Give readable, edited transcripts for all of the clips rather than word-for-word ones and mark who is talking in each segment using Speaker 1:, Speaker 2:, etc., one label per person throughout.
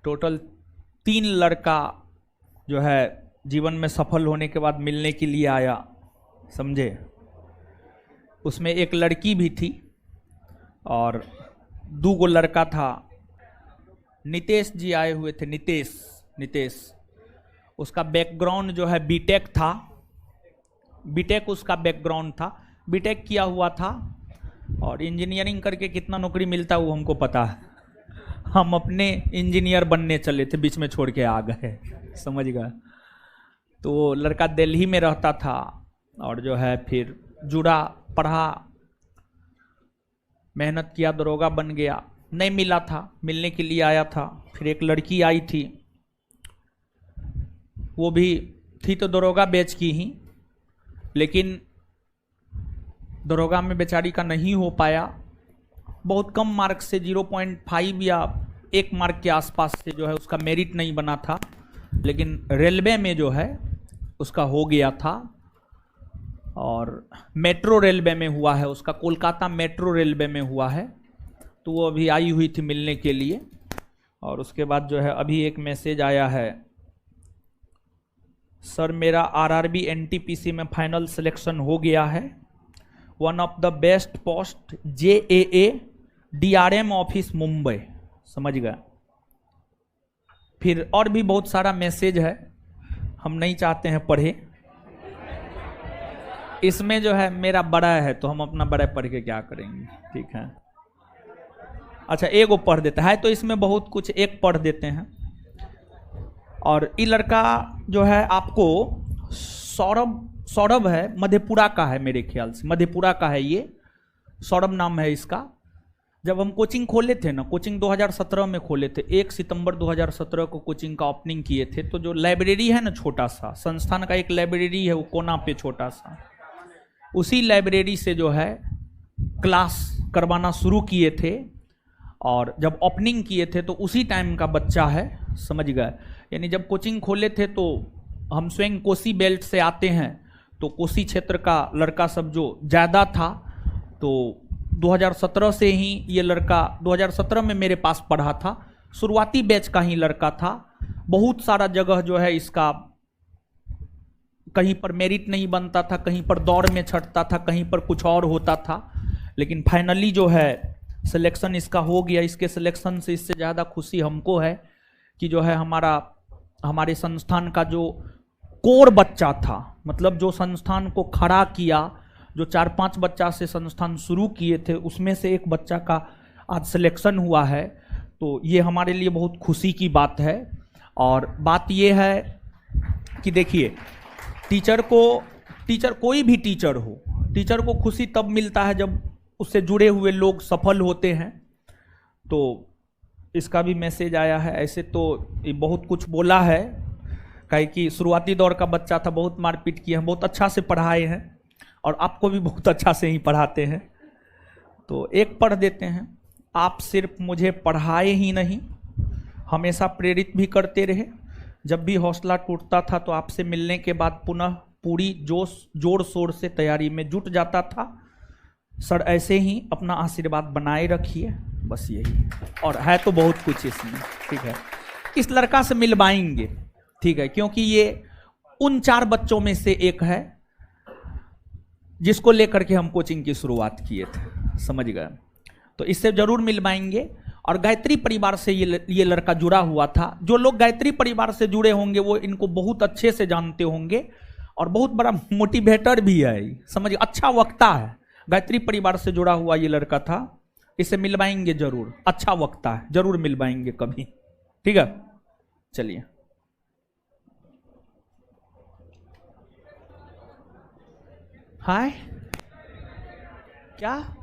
Speaker 1: Total 3 लड़का जो है जीवन में सफल होने के बाद मिलने के लिए आया, समझे। उसमें एक लड़की भी थी और 2 गो लड़का था। नितेश जी आए हुए थे, नितेश उसका बैकग्राउंड जो है बीटेक था, बीटेक उसका बैकग्राउंड था, बीटेक किया हुआ था और इंजीनियरिंग करके कितना नौकरी मिलता है वो हमको पता है। हम अपने इंजीनियर बनने चले थे, बीच में छोड़ के आ गए, समझ गए। तो लड़का दिल्ली में रहता था और जो है फिर जुड़ा, पढ़ा, मेहनत किया, दरोगा बन गया। नहीं मिला था, मिलने के लिए आया था। फिर एक लड़की आई थी, वो भी थी तो दरोगा बैच की ही, लेकिन दरोगा में बेचारी का नहीं हो पाया। बहुत कम मार्क से 0.5 या 1 मार्क के आसपास से जो है उसका मेरिट नहीं बना था, लेकिन रेलवे में जो है उसका हो गया था और मेट्रो रेलवे में हुआ है उसका, कोलकाता मेट्रो रेलवे में हुआ है। तो वो अभी आई हुई थी मिलने के लिए और उसके बाद जो है अभी एक मैसेज आया है, सर मेरा आरआरबी एनटीपीसी में फाइनल सिलेक्शन हो गया है, one of the best post JAA DRM office Mumbai, समझ गए। फिर और भी बहुत सारा मैसेज है, हम नहीं चाहते हैं पढ़े। इसमें जो है मेरा बड़ा है तो हम अपना बड़ा पढ़ के क्या करेंगे, ठीक है। अच्छा एक वो पढ़ देता है, तो इसमें बहुत कुछ, एक पढ़ देते हैं। और ये लड़का जो है आपको सौरभ है, मधेपुरा का है मेरे ख्याल से, मधेपुरा का है ये, सौरभ नाम है इसका। जब हम कोचिंग खोले थे ना, कोचिंग 2017 में खोले थे, 1 सितंबर 2017 को कोचिंग का ओपनिंग किए थे। तो जो लाइब्रेरी है ना, छोटा सा संस्थान का एक लाइब्रेरी है वो कोना पे छोटा सा, उसी लाइब्रेरी से जो है क्लास करवाना शुरू किए थे। और जब ओपनिंग किए थे तो उसी टाइम का बच्चा है, समझ गए। यानी जब कोचिंग खोले थे तो हम स्वयं कोसी बेल्ट से आते हैं, तो कोसी क्षेत्र का लड़का सब जो ज़्यादा था, तो 2017 से ही ये लड़का 2017 में मेरे पास पढ़ा था, शुरुआती बैच का ही लड़का था। बहुत सारा जगह जो है इसका, कहीं पर मेरिट नहीं बनता था, कहीं पर दौड़ में छटता था, कहीं पर कुछ और होता था, लेकिन फाइनली जो है सिलेक्शन इसका हो गया। इसके सिलेक्शन से इससे ज़्यादा खुशी हमको है कि जो है हमारे संस्थान का जो कोर बच्चा था, मतलब जो संस्थान को खड़ा किया, जो 4-5 बच्चा से संस्थान शुरू किए थे, उसमें से एक बच्चा का आज सिलेक्शन हुआ है। तो ये हमारे लिए बहुत खुशी की बात है। और बात ये है कि देखिए, टीचर कोई भी टीचर हो, टीचर को खुशी तब मिलता है जब उससे जुड़े हुए लोग सफल होते हैं। तो इसका भी मैसेज आया है। ऐसे तो ये बहुत कुछ बोला है, काहे कि शुरुआती दौर का बच्चा था, बहुत मारपीट किए हैं, बहुत अच्छा से पढ़ाए हैं और आपको भी बहुत अच्छा से ही पढ़ाते हैं। तो एक पढ़ देते हैं, आप सिर्फ मुझे पढ़ाए ही नहीं, हमेशा प्रेरित भी करते रहे। जब भी हौसला टूटता था तो आपसे मिलने के बाद पुनः पूरी जोर शोर से तैयारी में जुट जाता था। सर ऐसे ही अपना आशीर्वाद बनाए रखिए, बस यही। और है तो बहुत कुछ इसमें, ठीक है। इस लड़का से मिलवाएंगे, ठीक है, क्योंकि ये उन 4 बच्चों में से एक है जिसको लेकर के हम कोचिंग की शुरुआत किए थे, समझ गए। तो इससे जरूर मिलवाएंगे। और गायत्री परिवार से ये लड़का जुड़ा हुआ था। जो लोग गायत्री परिवार से जुड़े होंगे वो इनको बहुत अच्छे से जानते होंगे और बहुत बड़ा मोटिवेटर भी है, समझिए, अच्छा वक्ता है। गायत्री परिवार से जुड़ा हुआ ये लड़का था, इसे मिलवाएंगे जरूर, अच्छा वक्ता है, जरूर मिलवाएंगे कभी, ठीक है। चलिए, हाय, क्या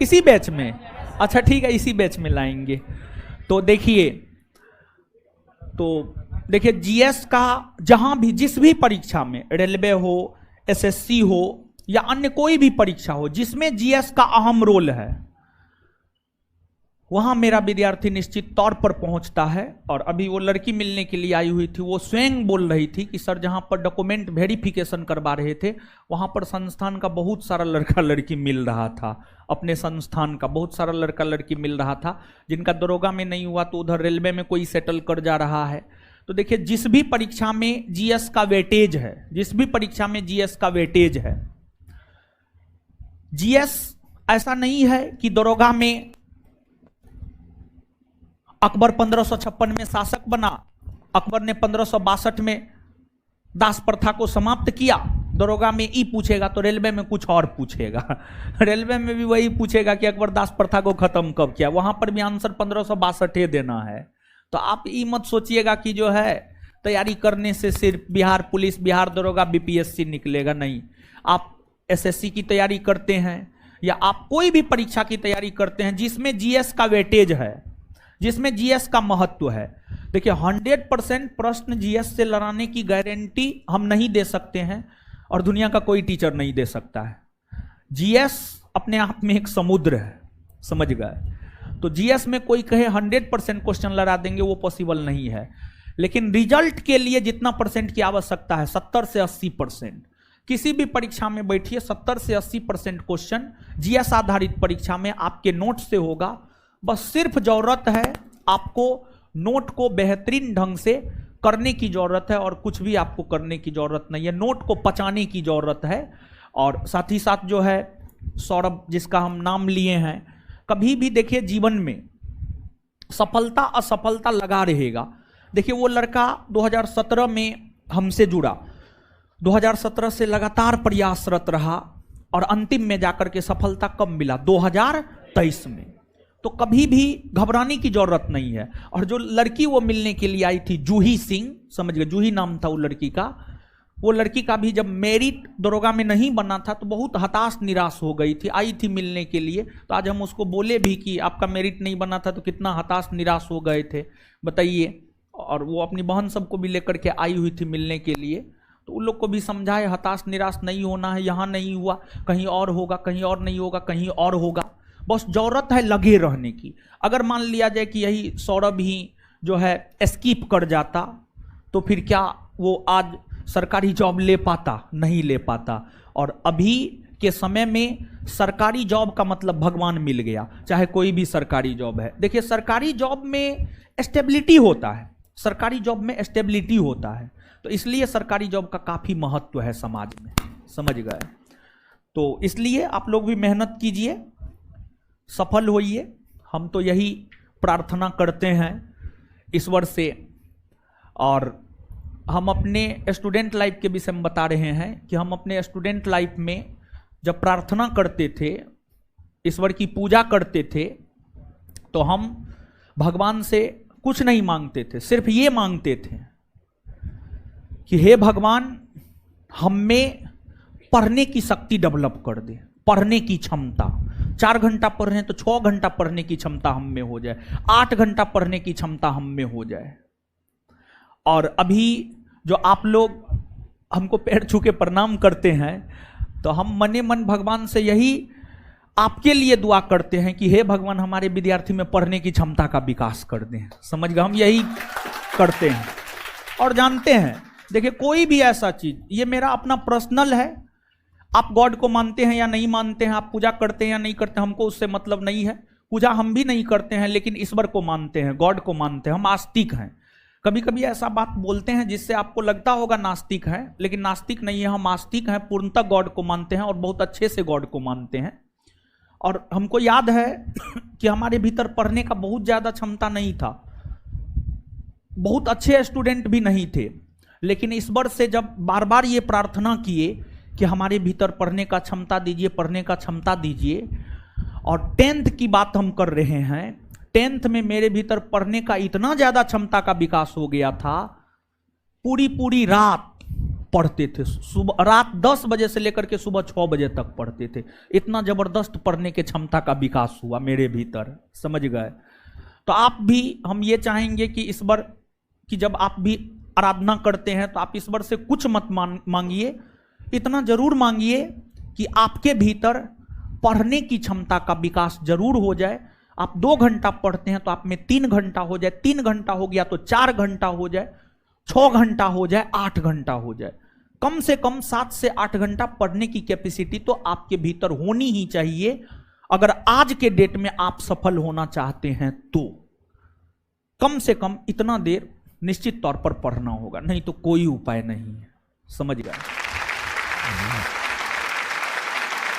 Speaker 1: इसी बैच में? अच्छा ठीक है, इसी बैच में लाएंगे। तो देखिए जीएस का जहां भी, जिस भी परीक्षा में, रेलवे हो, एसएससी हो या अन्य कोई भी परीक्षा हो जिसमें जीएस का अहम रोल है, वहां मेरा विद्यार्थी निश्चित तौर पर पहुंचता है। और अभी वो लड़की मिलने के लिए आई हुई थी, वो स्वयं बोल रही थी कि सर जहां पर डॉक्यूमेंट वेरिफिकेशन करवा रहे थे वहां पर संस्थान का बहुत सारा लड़का लड़की मिल रहा था, अपने संस्थान का बहुत सारा लड़का लड़की मिल रहा था, जिनका दरोगा में नहीं हुआ तो उधर रेलवे में कोई सेटल कर जा रहा है। तो देखिए, जिस भी परीक्षा में जीएस का वेटेज है, जिस भी परीक्षा में जीएस का वेटेज है, जीएस ऐसा नहीं है कि दरोगा में अकबर 1556 में शासक बना, अकबर ने 1562 में दास प्रथा को समाप्त किया, दरोगा में ई पूछेगा तो रेलवे में कुछ और पूछेगा, रेलवे में भी वही पूछेगा कि अकबर दास प्रथा को खत्म कब किया, वहां पर भी आंसर 1562 देना है। तो आप ये मत सोचिएगा कि जो है तैयारी करने से सिर्फ बिहार पुलिस, बिहार दरोगा, बीपीएससी निकलेगा, नहीं। आप एसएससी की तैयारी करते हैं या आप कोई भी परीक्षा की तैयारी करते हैं जिसमें जीएस का वेटेज है, जिसमें जीएस का महत्व है, देखिए 100% प्रश्न जीएस से लड़ाने की गारंटी हम नहीं दे सकते हैं और दुनिया का कोई टीचर नहीं दे सकता है। जीएस अपने आप में एक समुद्र है, समझ गए। तो जीएस में कोई कहे 100% क्वेश्चन लड़ा देंगे, वो पॉसिबल नहीं है। लेकिन रिजल्ट के लिए जितना परसेंट की आवश्यकता है, 70 से 80%, किसी भी परीक्षा में बैठिए 70 से 80% क्वेश्चन जीएस आधारित परीक्षा में आपके नोट से होगा। बस सिर्फ जरूरत है आपको नोट को बेहतरीन ढंग से करने की जरूरत है, और कुछ भी आपको करने की जरूरत नहीं है, नोट को पचाने की जरूरत है। और साथ ही साथ जो है सौरभ जिसका हम नाम लिए हैं, कभी भी देखिए जीवन में सफलता असफलता लगा रहेगा। देखिए वो लड़का 2017 में हमसे जुड़ा, 2017 से लगातार प्रयासरत रहा और अंतिम में जाकर के सफलता कब मिला? 2023 में। तो कभी भी घबराने की जरूरत नहीं है। और जो लड़की वो मिलने के लिए आई थी, जूही सिंह, समझ गए, जूही नाम था वो लड़की का, वो लड़की का भी जब मेरिट दरोगा में नहीं बना था तो बहुत हताश निराश हो गई थी, आई थी मिलने के लिए। तो आज हम उसको बोले भी कि आपका मेरिट नहीं बना था तो कितना हताश निराश हो गए थे, बताइए। और वो अपनी बहन सबको भी लेकर के आई हुई थी मिलने के लिए, तो उन लोग को भी समझाए हताश निराश नहीं होना है, यहाँ नहीं हुआ कहीं और होगा, कहीं और नहीं होगा कहीं और होगा, बस जरूरत है लगे रहने की। अगर मान लिया जाए कि यही सौरभ ही जो है स्किप कर जाता तो फिर क्या वो आज सरकारी जॉब ले पाता? नहीं ले पाता। और अभी के समय में सरकारी जॉब का मतलब भगवान मिल गया, चाहे कोई भी सरकारी जॉब है। देखिए सरकारी जॉब में स्टेबिलिटी होता है, सरकारी जॉब में स्टेबिलिटी होता है, तो इसलिए सरकारी जॉब का काफी महत्व है समाज में, समझ गए। तो इसलिए आप लोग भी मेहनत कीजिए, सफल होइए। हम तो यही प्रार्थना करते हैं ईश्वर से। और हम अपने स्टूडेंट लाइफ के विषय में बता रहे हैं कि हम अपने स्टूडेंट लाइफ में जब प्रार्थना करते थे, ईश्वर की पूजा करते थे, तो हम भगवान से कुछ नहीं मांगते थे, सिर्फ ये मांगते थे कि हे भगवान हम में पढ़ने की शक्ति डेवलप कर दे, पढ़ने की क्षमता। 4 घंटा पढ़ रहे हैं तो 6 घंटा पढ़ने की क्षमता हम में हो जाए, 8 घंटा पढ़ने की क्षमता हम में हो जाए। और अभी जो आप लोग हमको पैर छू के प्रणाम करते हैं, तो हम मने मन भगवान से यही आपके लिए दुआ करते हैं कि हे भगवान हमारे विद्यार्थी में पढ़ने की क्षमता का विकास कर दें, समझ गए। हम यही करते हैं और जानते हैं। देखिए कोई भी ऐसा चीज, ये मेरा अपना पर्सनल है, आप गॉड को मानते हैं या नहीं मानते हैं, आप पूजा करते हैं या नहीं करते हैं, हमको उससे मतलब नहीं है। पूजा हम भी नहीं करते हैं, लेकिन ईश्वर को मानते हैं, गॉड को मानते हैं, हम आस्तिक हैं। कभी कभी ऐसा बात बोलते हैं जिससे आपको लगता होगा नास्तिक है, लेकिन नास्तिक नहीं है, हम आस्तिक हैं, पूर्णतः गॉड को मानते हैं और बहुत अच्छे से गॉड को मानते हैं। और हमको याद है कि हमारे भीतर पढ़ने का बहुत ज्यादा क्षमता नहीं था, बहुत अच्छे स्टूडेंट भी नहीं थे, लेकिन ईश्वर से जब बार बार ये प्रार्थना किए कि हमारे भीतर पढ़ने का क्षमता दीजिए, पढ़ने का क्षमता दीजिए। और 10th की बात हम कर रहे हैं, 10th में मेरे भीतर पढ़ने का इतना ज्यादा क्षमता का विकास हो गया था, पूरी रात पढ़ते थे, सुबह रात 10 बजे से लेकर के सुबह 6 बजे तक पढ़ते थे। इतना जबरदस्त पढ़ने के क्षमता का विकास हुआ मेरे भीतर, समझ गए। तो आप भी, हम ये चाहेंगे कि ईश्वर की जब आप भी आराधना करते हैं तो आप ईश्वर से कुछ मत मांगिए, इतना जरूर मांगिए कि आपके भीतर पढ़ने की क्षमता का विकास जरूर हो जाए। आप 2 घंटा पढ़ते हैं तो आप में 3 घंटा हो जाए, 3 घंटा हो गया तो 4 घंटा हो जाए, 6 घंटा हो जाए, 8 घंटा हो जाए। कम से कम 7 से 8 घंटा पढ़ने की कैपेसिटी तो आपके भीतर होनी ही चाहिए, अगर आज के डेट में आप सफल होना चाहते हैं तो कम से कम इतना देर निश्चित तौर पर पढ़ना होगा, नहीं तो कोई उपाय नहीं है। समझ गए?